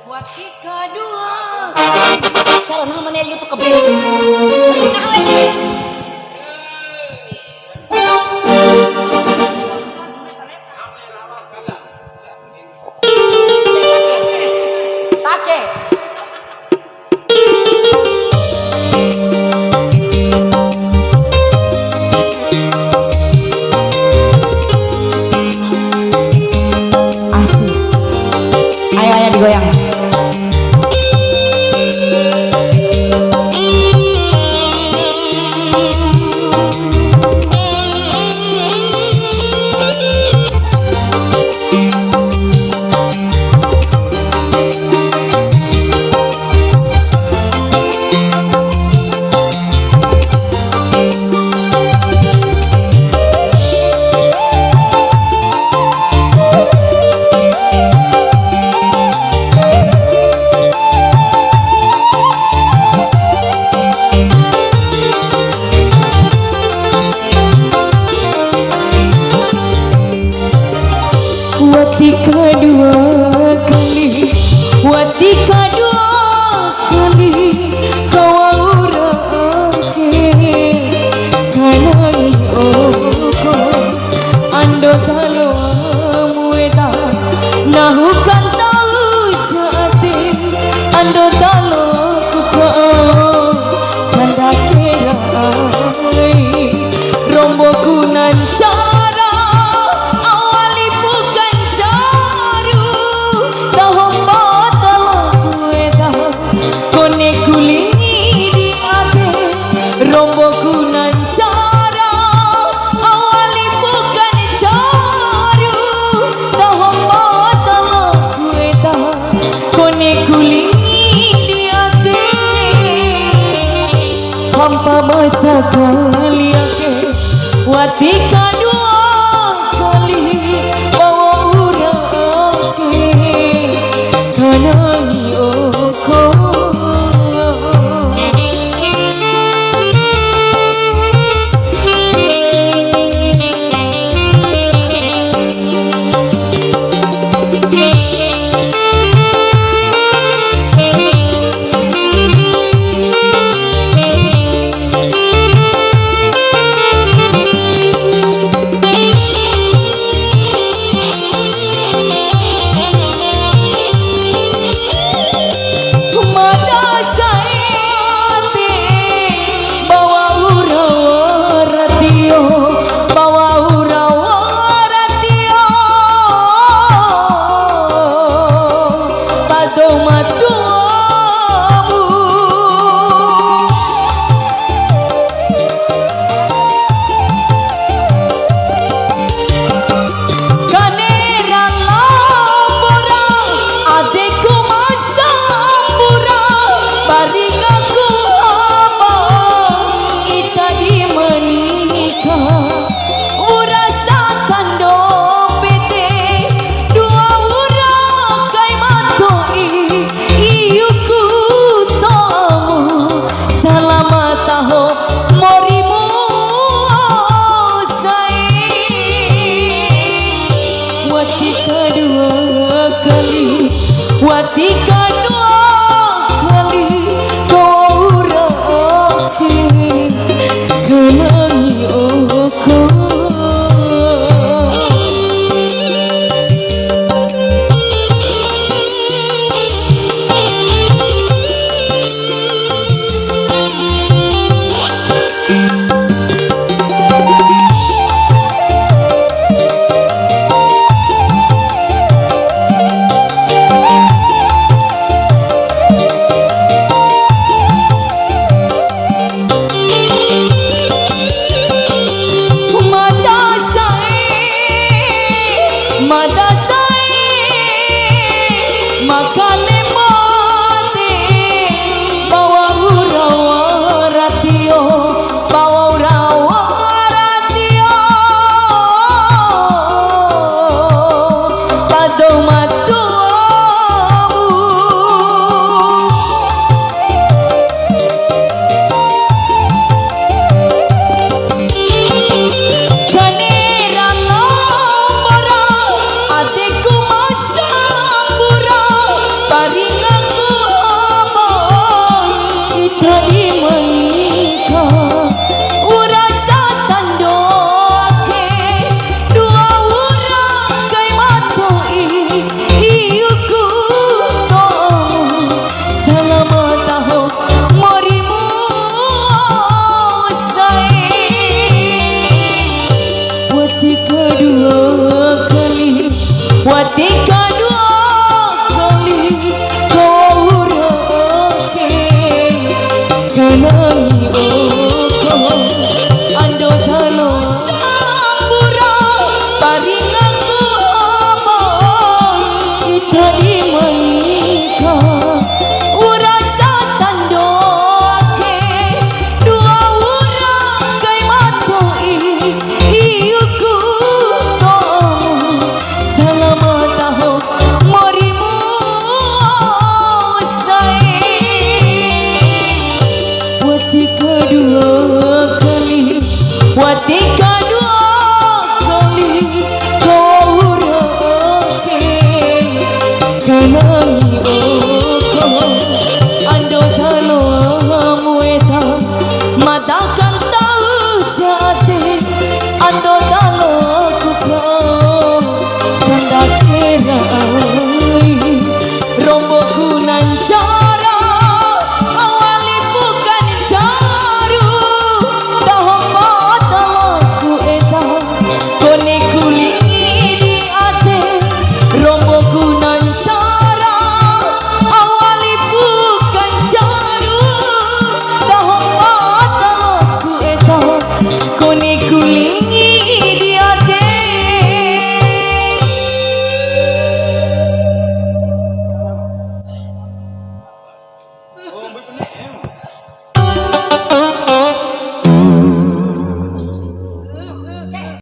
Buat tiga dua. Cara namanya YouTube kebel. Nah lagi. Take. Asik. Ayo digoyang. Watika dua kali, watika dua kali kau aurake kanai oko ando talo mueda nahukan tahu jate ando talo kuka sandakera rombo kunan cara awali bukan caru dahomba talo kueda kone kulingi di ate rombo kunan cara awali bukan caru dahomba talo kueda kone kulingi di ate hampa masa kali ake watika dua kali bawa urake kanangi oko menangi oh ando talo sambura paring aku abang kita di menikah urasa tandoke dua urang kai matoi iuku to selamat tahun morimu say wati kedua kali wati